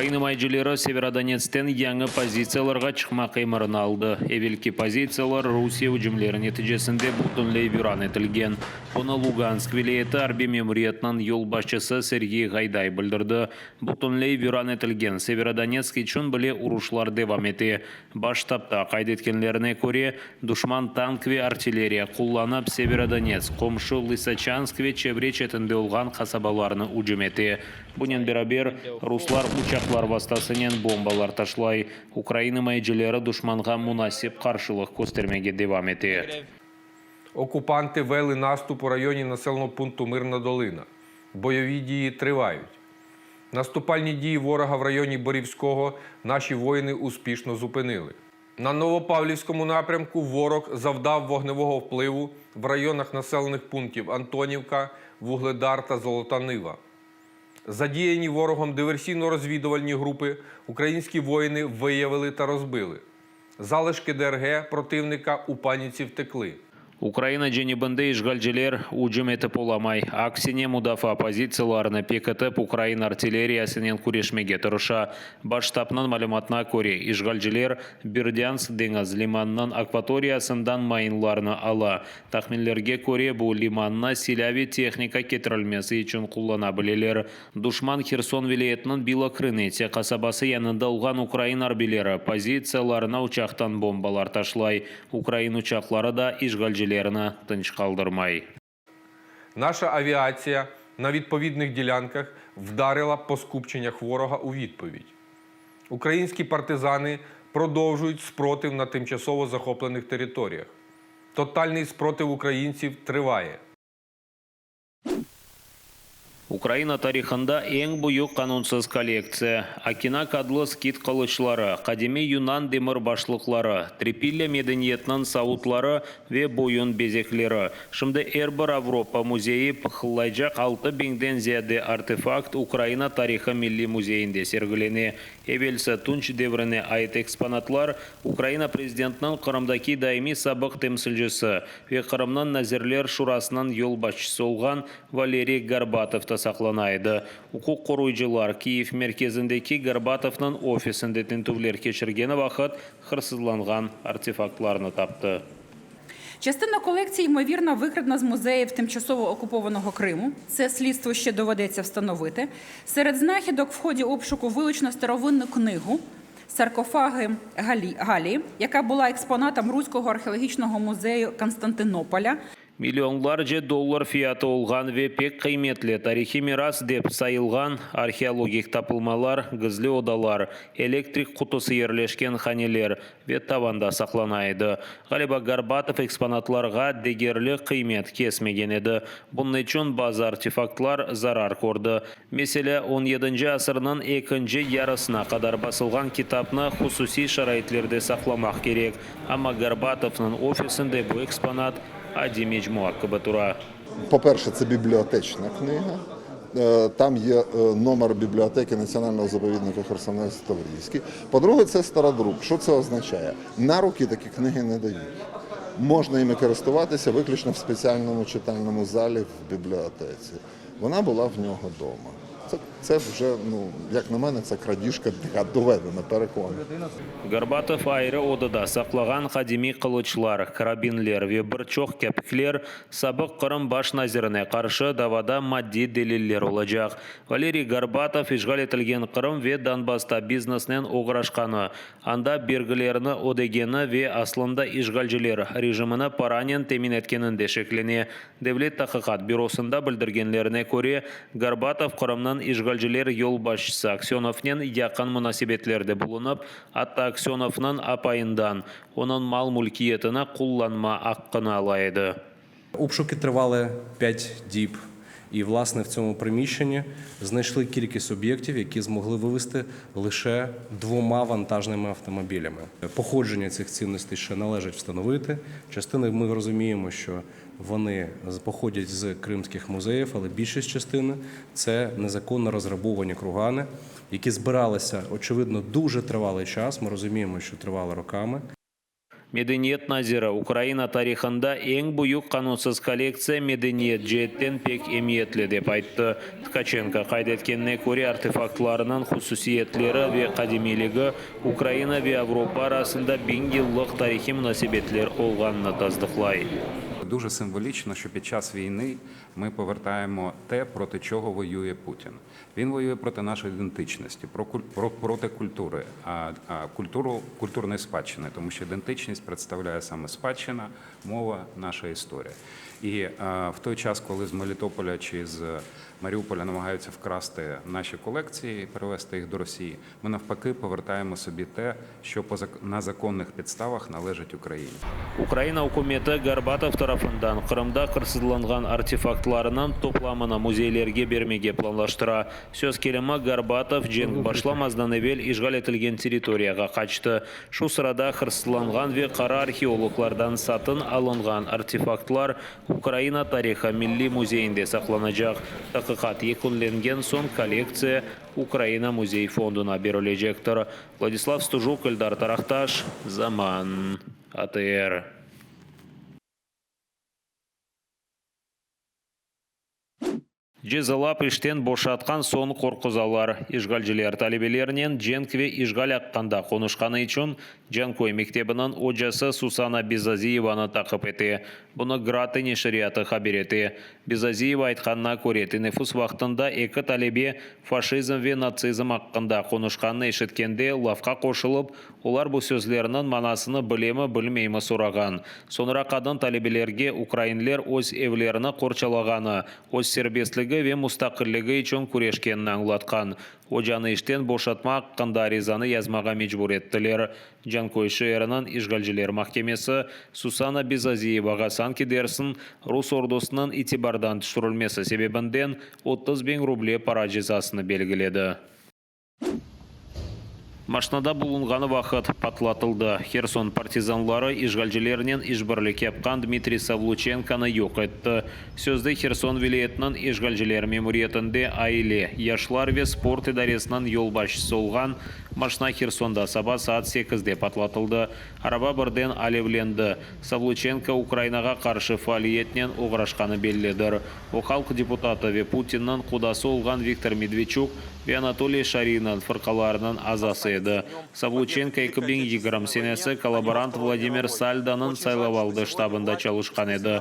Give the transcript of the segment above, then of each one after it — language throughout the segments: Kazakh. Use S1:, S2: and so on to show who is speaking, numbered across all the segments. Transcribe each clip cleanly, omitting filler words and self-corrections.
S1: Украина майжилері Северодонецтен яңы позицияларға чықма қаймырын алды. Эвелки позициялар Русия үжімлері нәтижесінде бұтынлей виран етілген. Оны Луганск вилайеті Арби мемориятынан ел басшысы Сергей Гайдай білдірді. Бұтынлей виран етілген Северодонецк үшін біле ұрушлар девам еті. Баштапта қайдеткенлеріне көре, душман танк ве артиллерия құлланып Северодонецк, Комшу, Лисачанск ве чевре четінде олған қасабаларыны үжіметі. Бұнен берабер руслар учаклар вастасынен бомбалар ташлай. Украина майжилері душманға мунасип қаршылық көстермеге девам еті.
S2: Окупанти вели наступ у районі населеного пункту Мирна Долина. Бойові дії тривають. Наступальні дії ворога в районі Борівського наші воїни успішно зупинили. На Новопавлівському напрямку ворог завдав вогневого впливу в районах населених пунктів Антонівка, Вугледар та Золота Нива. Задіяні ворогом диверсійно-розвідувальні групи українські воїни виявили та розбили. Залишки ДРГ противника у паніці втекли.
S1: Украина женебінде işgalciler ucum etip olamay. Aksine mudafa позицияларыны пекітіп Украина артиллериясынен күрешмеге тұрыша. Баштапнан малюматна көре, işgalciler Бердянск деңіз лиманнан акваториясындан майынларыны ала. Тахминлерге көре бұл лиманна силави техника кетірілмесі үшін құллана білелер. Душман Херсон вилаетінің Билокрынете қасабасы янында ұлған Украина арбилері позицияларына учақтан бомбалар ташлай. Украина учақлары да işgalciler тынч қалдырмай.
S2: Наша авіація на відповідних ділянках вдарила по скупченнях ворога у відповідь. Українські партизани продовжують спротив на тимчасово захоплених територіях. Тотальний спротив українців триває.
S1: Украина тарихында ең бұйық қанунсыз коллекция. Акина кадлы скит қылышлары, қадеме юнан демір башлықлары, трепилля медениетнің сауытлары ве бойын безеклері. Шымды Эрбір Авропа музейі пықылайжақ 6 беңден зияде артефакт Украина тарихы милли музейінде сергілене. Эвелсі түнч девріне айт экспонатлар Украина президентінің Қырымдаки даими сабық темсілжісі ве Қырымнан Назирлер Шурасынан ел басшысы олған Валерий Горбатов сақланайды. Құқық қорғаушылар Киев мерkezіндегі Горбатовның офисінде тінтулер кешіргені вақыт хырсызланған артефактларны тапты.
S3: Частина колекції, ймовірно, викрадена з музеїв тимчасово окупованого Криму. Це слідство ще доведеться встановити. Серед знахідок в ході обшуку вилучено старовинну книгу «Саркофаги Галії», яка була експонатом Руського археологічного музею Константинополя.
S1: Миллионларca доллар фияты олған ве пек қиметлі тарихи мирас деп сайылған археологик тапылмалар, гізлі одалар, электрик құтысы ерлешкен ханелер ве таванда сақланайды. Ғалиба Горбатов экспонатларға дегерлі қимет кесмеген еді. Бұны үшін базы артефактлар зарар көрді. Меселі 17 асырының 2 ярысына қадар басылған китапны хусуси шарайтлерде сақламақ керек. Ама Горбатовның офисінде бұл экспонат Адімеч Муаккабатура.
S4: По-перше, це бібліотечна книга. Там є номер бібліотеки Національного заповідника Херсонес-Таврійський. По-друге, це стародрук. Що це означає? На руки такі книги не дають. Можна іми користуватися виключно в спеціальному читальному залі в бібліотеці. Вона була в нього вдома. Це вже, як на мене, це крадіжка доведена, переконана.
S1: Горбатов айры одыда сақлаған қадеми қылычлар, карабинлер ве бірчоқ кәпіклер сабық Қырым баш назиріне қаршы давада мадди делиллер олacak. Валерий Горбатов işgal етілген Қырым ве Донбасста бизнеснен оғырашқаны, анда бергілеріні одегені ве аслында işgalciler режиміні паранен темин еткенінде шеклене. Devlet Тақиқат бюросында білдіргенлеріне көре, Горбатов Қырымнан işgalciler yol başçısı Aksionov'nen yakın münasibetlerde bulunup, hatta Aksionov'ның apayından onun mal mülkiyetini kullanma hakkını alaydı.
S5: Обшуки тривали 5 діб. І, власне, в цьому приміщенні знайшли кількість об'єктів, які змогли вивезти лише 2 вантажними автомобілями. Походження цих цінностей ще належить встановити. Частини ми розуміємо, що вони походять з кримських музеїв, але більшість частини – це незаконно розграбовані кургани, які збиралися, очевидно, дуже тривалий час. Ми розуміємо, що тривали роками.
S1: Medeniyet Naziri Ukraina tarixында ең бұйық қанунсыз коллекция medeniyet жеттен пек emiyetli деп айтты. Ткаченко qayd etkеніне көре артефактларының xususiyetlері ve qadimiligi Ukraina ve Avropa arasında 1000 yıllık tarixi münasebetler olğanını tasdiqlay.
S6: Дуже символічно, що під час війни ми повертаємо те, проти чого воює Путін. Він воює проти нашої ідентичності, проти культури, культурної спадщини, тому що ідентичність представляє саме спадщина, мова, наша історія. І в той час, коли з Мелітополя чи з Маріуполя намагаються вкрасти наші колекції і перевезти їх до Росії, ми навпаки повертаємо собі те, що на законних підставах належить Україні.
S1: Украина hukumatı Горбатов tarafından Kırım'da kırsızlanған артефактларының toplamını muzeylerge bermege planlaştıra. Söz kelime Горбатов Cenk başlamazdan evvel işgal etilgen territoriyaga kaçtı. Şu sırada kırsızlanған ve kara arxeologlardan satın alınған artefaktlar Ukraina Tarixi Milli Muzeyinde saklanacak. Hakikat yekunlengen son kolleksiya Ukraina Muzey Fonduna verilecektir. Владислав Стужук, Эльдар Тарахташ, Zaman, ATR. Жезалап іштен бошатқан сон қорқызалар. Ишгалжилер талебелерінен Дженкве ишгал аққанда қонышқаны үшін Джанкой мектебінің оджасы Сусана Безазиеваны тақып еті. Бұны Гратыне шариаты хабер еті. Безазиева айтқанына көреті нефус вақтында екі талебе фашизм ве нацизм аққында қонышқаны ешіткенде лавқа қошылып, олар бұл сөзлерінің манасыны білемі білмеймі сұраған. Соныра қадын талебелерге украинлер өз евлеріні қорчалағаны, өз сербестлігі ve müstakilligi için kureşkenini anlatkan. Ocağını işten boşatma hakkında arizanı yazmağa mecbur ettiler. Jankoy şehri'nin işgalciler mahkemesi Susana Bezaziyevaga sanki dersin Rus ordusunun itibardan düşürülmesi sebebinden 30.000 ruble para cezasını belgiledi. Машинада bulunğanı vaqt patlatıldı. Xerson partizanları işgalcilerinin işbirlik yapkan Dmitri Savluchenka'nı yok etti. Sözde Xerson vilayetinin işgalciler memuriyetinde aile, yaşlar ve sport idaresinin yol başçısı olğan maşina Xersonda sabah saat 8'de patlatıldı. Araba birden alevlendi. Savluchenka Ukraynaga qarşı faaliyetinen uğraşqanı bellidir. O halk deputatı ve Putin'nin kudası olğan Viktor Medvedchuk ve Anatoly Sharin'in fırqalarının azası edi. Savluchenka 2020 senesi kollaborant Vladimir Saldan'ın saylavaldı ştabında çalışkan edi.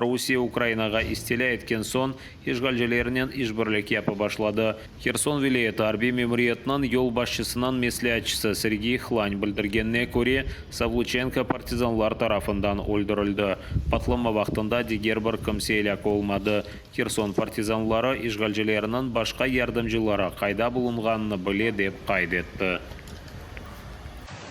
S1: Rusiya Ukraynaga istila etken son işgalcilerinin işbirlik yapı başladı. Xerson vilayeti harbiy memuriyetinin yol başçısının meslihatçısı Sergey Xlань bildirgenine göre Savluchenka partizanlar tarafından öldürüldü. Patlama vaxtında diğer bir kimseylak olmadı. Xerson partizanları işgalcilerinin başka yardımcılara kayda bulunğanını bile dep kaydetti.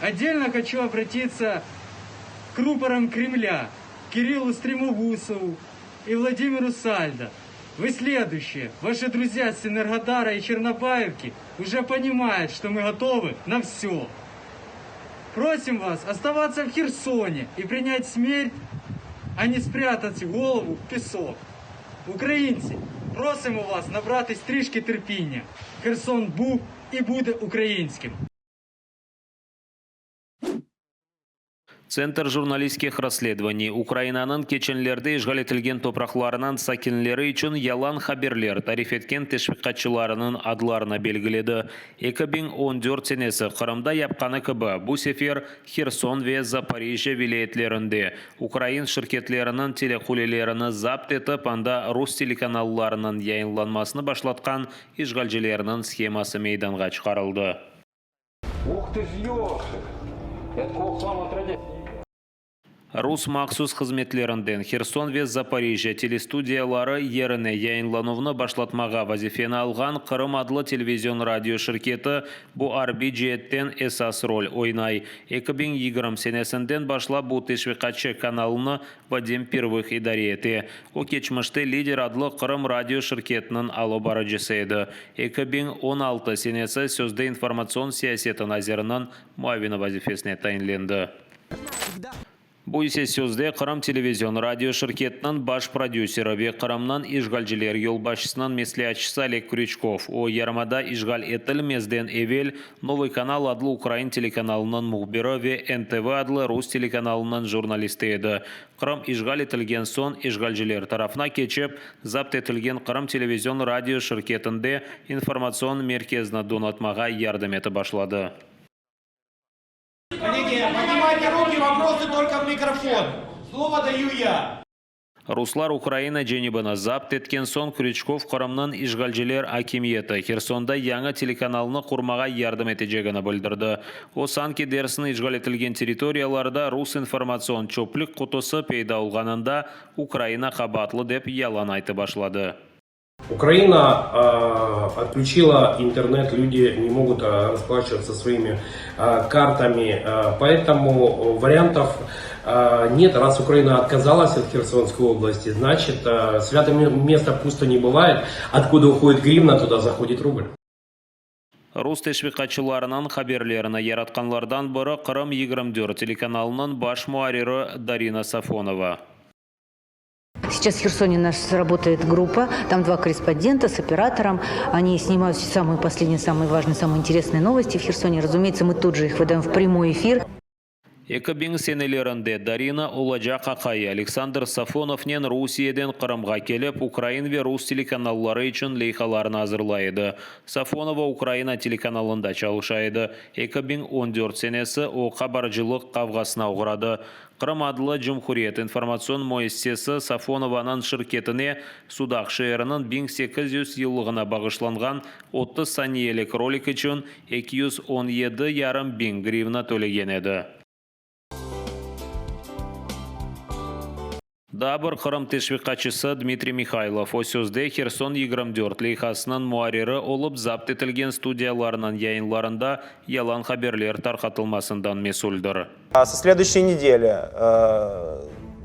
S7: Отдельно хочу обратиться к рупорам Кремля, Кириллу Стремугусову и Владимиру Сальдо. Вы следующие. Ваши друзья с Энергодара и Чернобаевки уже понимают, что мы готовы на все. Просим вас оставаться в Херсоне и принять смерть, а не спрятать голову в песок. Українці, просимо вас набрати стрижки терпіння. Херсон був і буде українським.
S1: Центр журналистских расследований Украинаның кеченлерде işgal etilgen topraklarынан sakinleri için yalan haberler tarif etken teşvikatçılarının adlarına belgiledi. 2014 senesi Kırım'da yapkanı kıbı bu sefer Xerson ve Zaporizhia vilayetlerinde Ukrayn şirketlerinin telekulelerini zapt etip anda Rus telekanallarının yayınlanmasını başlatkan işgalcilerinin skeması meydanға çıkarıldı.
S8: Ух ты ж ёшик! Я такого хлама отродясь.
S1: Rus maxsus xizmetlerinden Xerson ve Zaporizhia telestudiyalары yerine yayınlanuvunu başlatmağa vazifeni alğan Kırım adlı televizyon radyo şirketi bu harbi cihetten esas rol oynay. 2020 senesinden başla bu teşvikatçı kanalını Vadim Pirvых idare etti. O geçmişte Lider adlı Kırım radyo şirketinin alıbarıcısıydı. 2016 senesi sözde informasyon siyaseti nazirinin muavini vazifesine tayinlendi. Бу ise сөзде Қырым телевизион радио шirketining баш продюсері ве Қырымнан işgalciler yolbaşçısının meslihatçısı Олег Крючков. O yarmada işgal etilmezden evvel Новый канал adlı Ukrayn telekanalının muhbiri ve NTV adlı Rus telekanalının jurnalisti edi. Қырым işgal etilgen son işgalciler tarafına geçip zapt etilgen Қырым televizyon radyo şirketinde informasyon merkezine donatmağa yardım eti başladı.
S9: Коллеги, поднимайте руки, вопросы только в микрофон. Слово даю я.
S1: Руслар Украина женебіні запт еткен сон Крючков Қырымның işgalciler акимиеті Херсонда яңа телеканалыны құрмаға ярдым етежегіні білдірді. О санки дерсін işgal етілген территорияларда Рус информацион чөплік құтысы пейда олғанында Украина қабатлы деп ялан айты башлады.
S10: Украина отключила интернет, люди не могут расплачиваться своими картами, поэтому вариантов нет. Раз Украина отказалась от Херсонской области, значит, святое место пусто не бывает. Откуда уходит гривна, туда заходит рубль.
S1: Рус тешвиқатчыларының хаберлеріні яратқанлардан бірі Қырым 24 телеканалының баш муарирі Дарина Сафонова.
S11: Сейчас в Херсоне у нас работает группа, там 2 корреспондента с оператором. Они снимают самые последние, самые важные, самые интересные новости в Херсоне. Разумеется, мы тут же их выдаем в прямой эфир.
S1: 2000 сенелерінде Дарина Олажа Қақай Александр Сафоновнен Русияден Қырымға келіп, Украин ве Рус телеканаллары үшін лейхаларын азырлайды. Сафонова Украина телеканалында çalışайды. 2014 сенесі о қабаржылық қавғасына ұғырады. Қырым адылы Cumhuriyet информацион муэссесі Сафонованың шirketіне Судақ шерінің 1800 еллығына бағышланған 30 саниелік ролик үшін 217,5 bin гривна төлеген еді. Дабыр Қырым тешвиқатчысы Дмитрий Михайлов о сөзде Херсон 24 лейхасының муарирі олып запт етілген студияларының яйынларында ялан хаберлер тарқатылмасындан месулдыр.
S12: Со следующей недели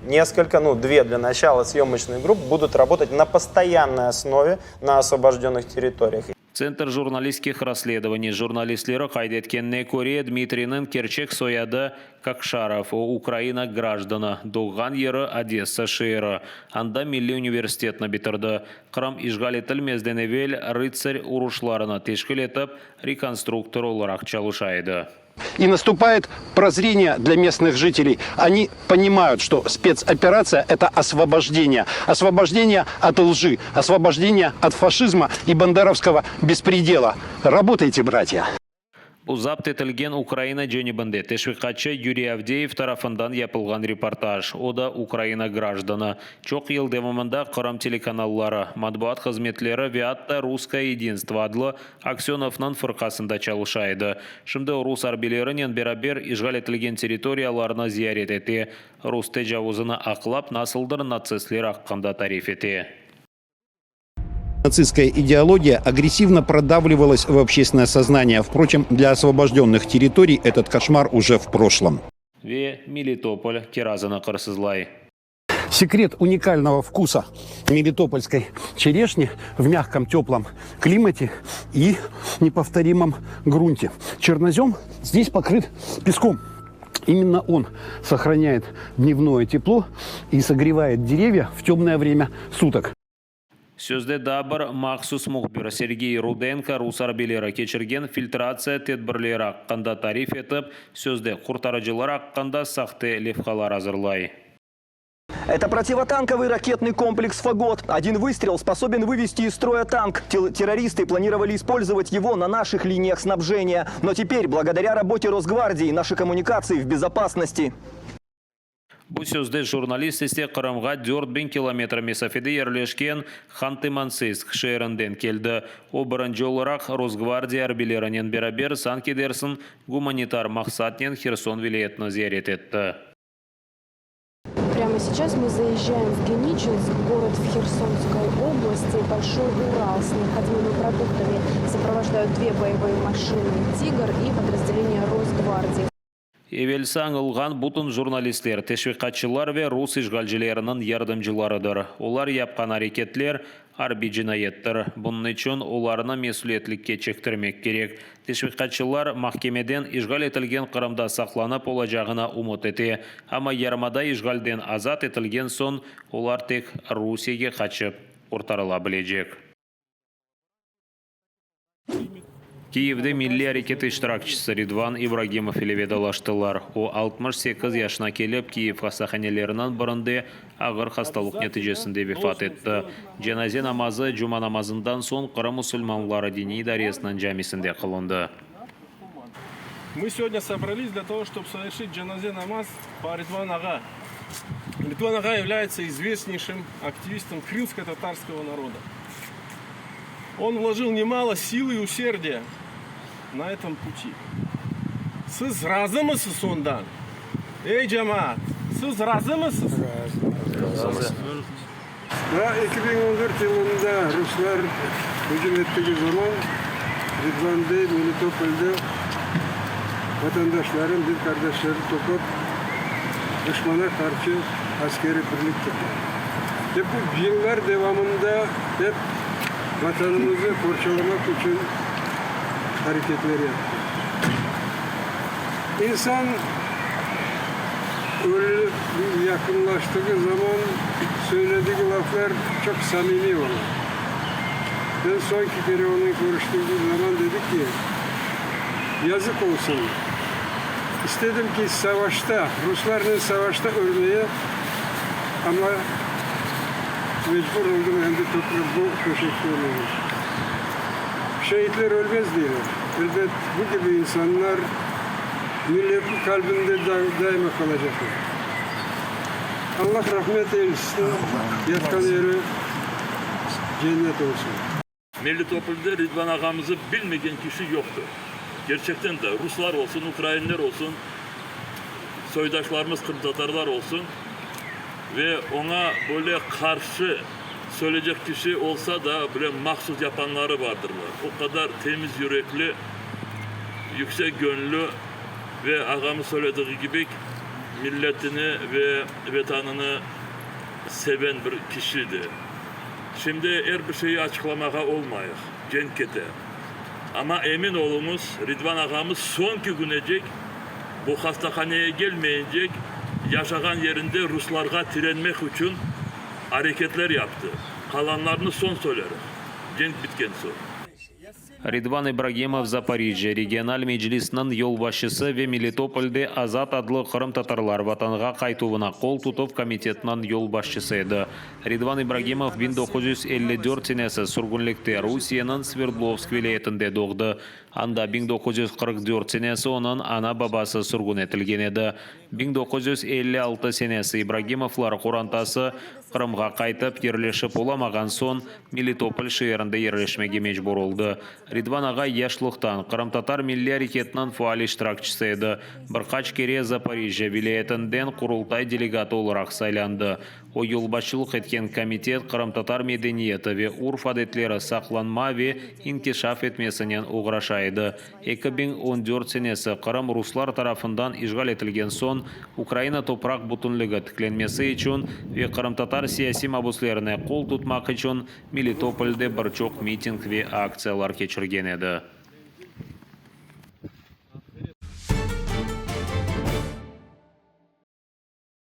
S12: несколько, 2 для начала съемочных групп будут работать на постоянной основе на освобожденных территориях.
S1: Центр журналистских расследований журналистлері қайдеткенне көре Дмитрийның Керчек сояды Какшаров, Украина гражданы, doğған ері Одесса шейрі. Анда Milli университетіні бітірді. Қырым işgal etilmezden evvel рыцарь ұрышларына тешкіл етіп, реконструктор оларақ çalışайды.
S13: И наступает прозрение для местных жителей. Они понимают, что спецоперация – это освобождение. Освобождение от лжи, освобождение от фашизма и бандеровского беспредела. Работайте, братья!
S1: Bu zapt etilgen Ukraina jenebінде тешвиқатчы Юрий Авдеев тарafından yapılgan reportaj. O da Ukraina гражданы. Çok yıl devamında Қырым телеканаллары, matbuat hizmetleri ve hatta Русское единство adlı Aksionov'ның fırkasında çalışайды. Şimdi Rus arbilerinin beraber işgal etilgen territoriyalarına ziyaret etti. Rus tecavüzünü aqlab nasıldır natsistler hakkında tarif etti.
S13: Нацистская идеология агрессивно продавливалась в общественное сознание. Впрочем, для освобожденных территорий этот кошмар уже в прошлом.
S1: Ve Melitopol kirazını kırsızlay.
S13: Секрет уникального вкуса мелитопольской черешни в мягком теплом климате и неповторимом грунте. Чернозем здесь покрыт песком. Именно он сохраняет дневное тепло и согревает деревья в темное время суток.
S1: Сөзде дабыр махсус мұхбір Сергей Руденко Рус арбелері кечірген фильтрация тедбірлері аққанда тариф етіп, сөзде құртарыжылар аққанда сақты левхалар азырлай.
S14: Это противотанковый ракетный комплекс «Фагот». Один выстрел способен вывести из строя танк. Террористы планировали использовать его на наших линиях снабжения. Но теперь, благодаря работе Росгвардии, наши коммуникации в безопасности.
S1: Bu sözde jurnalist ise Қырымға 4000 километр месафеде ерлешкен Ханты-Мансийск шерінден келді. O бірінші olarak Росгвардия арбелерінен берабер Санкедерсін гуманитар мақсатнен Херсон вилаетіні зиярет етті.
S15: Прямо сейчас мы заезжаем в Геничинск, город в Херсонской области. Большой Урал с необходимыми продуктами сопровождают 2 боевые машины «Тигр» и подразделения Росгвардии.
S1: Evvelsi аңылған бұтын журналистлер, тешвиқатчылар ве Рус işgalcilerinin yardımcılarıdır. Олар yapқан әрекетлер harbiy jinoyatdir. Bunun için ularını mesuliyetlikке çektirmek gerek. Teşvikatçılar mahkemeden işgal etilgen Kırımda saklanıp olacağına umut eti. Ama yarımada işgalden azat etilgen son ular tek Rusiyaga kaçıp kurtarılabilecek. Kiyev'de Milli Hareket iştirakçısı Ridvan Ibragimov ile vedalaştılar. O 68 yaşına kelip Kiyev hastahanelerinden birinde ağır hastalık neticesinde vefat etti. Cenaze namazı Cuma namazından son Kırım Müslümanları Dini İdaresi'nin camisinde kılındı.
S16: Мы сегодня собрались для того, чтобы совершить джаназе намаз по Ридван Ага. Ридван Ага является известнейшим активистом крымско-татарского народа. Он вложил немало сил и усердия на этом пути. Siz razı mısınız ondan? Ey cemaat, siz razı mısınız?
S17: Razı. 2014 yılında Ruslar hücum ettiği zaman Ridvan Bey Melitopol'de vatandaşların, din kardeşleri toplayıp düşmana karşı askeri birlik tuttu. Ve bu yıllar devamında hep vatanımızı parçalamak için hareketler yaptı. İnsan ölü yakınlaştığı zaman söylediği laflar çok samimi olur. Ben sonki kere onunla görüştüğüm zaman dedi ki yazık olsun. İstedim ki savaşta, Ruslarla savaşta ölmeye ama mecbur oldum hem de tekrar bu köşekte olmuyor. Şehitler ölmez diyorlar. Elbet bu gibi insanlar milletin kalbinde daima kalacaklar. Allah rahmet eylesin. Yatkan yeri cennet olsun.
S18: Melitopol'de Ridvan ağamızı bilmeyen kişi yoktur. Gerçekten de Ruslar olsun, Ukraynalılar olsun, soydaşlarımız Kırım Tatarlar olsun ve ona böyle karşı söyleyecek kişi olsa da böyle mahsus yapanları vardırlar. O kadar temiz yürekli, yüksek gönüllü ve ağamız söylediği gibi milletini ve vatanını seven bir kişiydi. Şimdi her bir şeyi açıklamaya olmayız, cenkete. Ama emin olunuz Ridvan ağamız sonki günecek bu hastahaneye gelmeyecek, yaşayan yerinde Ruslarga direnmek için hareketler yaptı. Kalanlarını son söyleriz. Cenk bitken son.
S1: Ridvan Ibragimov Запорижье региональ мejlisinin yol başçısı ve Melitopol'de Azat adlı Kırım Tatarlar vatanına kaytuvuna kol tutup komitetinin yol başçısıydı. Ridvan Ibragimov 1954 senesi sürgünlükte Rusiyanın Sverdlovsk vilayetinde doğdu. Anda 1944 senesi onun ana babası sürgün etilgen edi. 1956 senesi Ibragimovlar Kurantası Kırımga kaytıp yerleşip olamagan son Melitopol şehirinde yerleşmege mecbur oldu. Ridvan ağa yaşlıktan Kırım Tatar Milli Hareketi'nin faal iştirakçısıydı. Birkaç kere Zaporijye vilayetinden kurultay delegatı olarak saylandı. O yolbaşçılık etken komitet Kırım Tatar medeniyeti ve urf adetleri saklanma ve inkişaf etmesinden uğraşaydı. 2014 senesi Kırım Ruslar tarafından işgal etilgen son Ukrayna toprak bütünlüğü tiklenmesi için ve Kırım Tatar siyasi mabuslarına kol tutmak için Melitopol'de birçok miting ve aksiyalar geçirgen edi.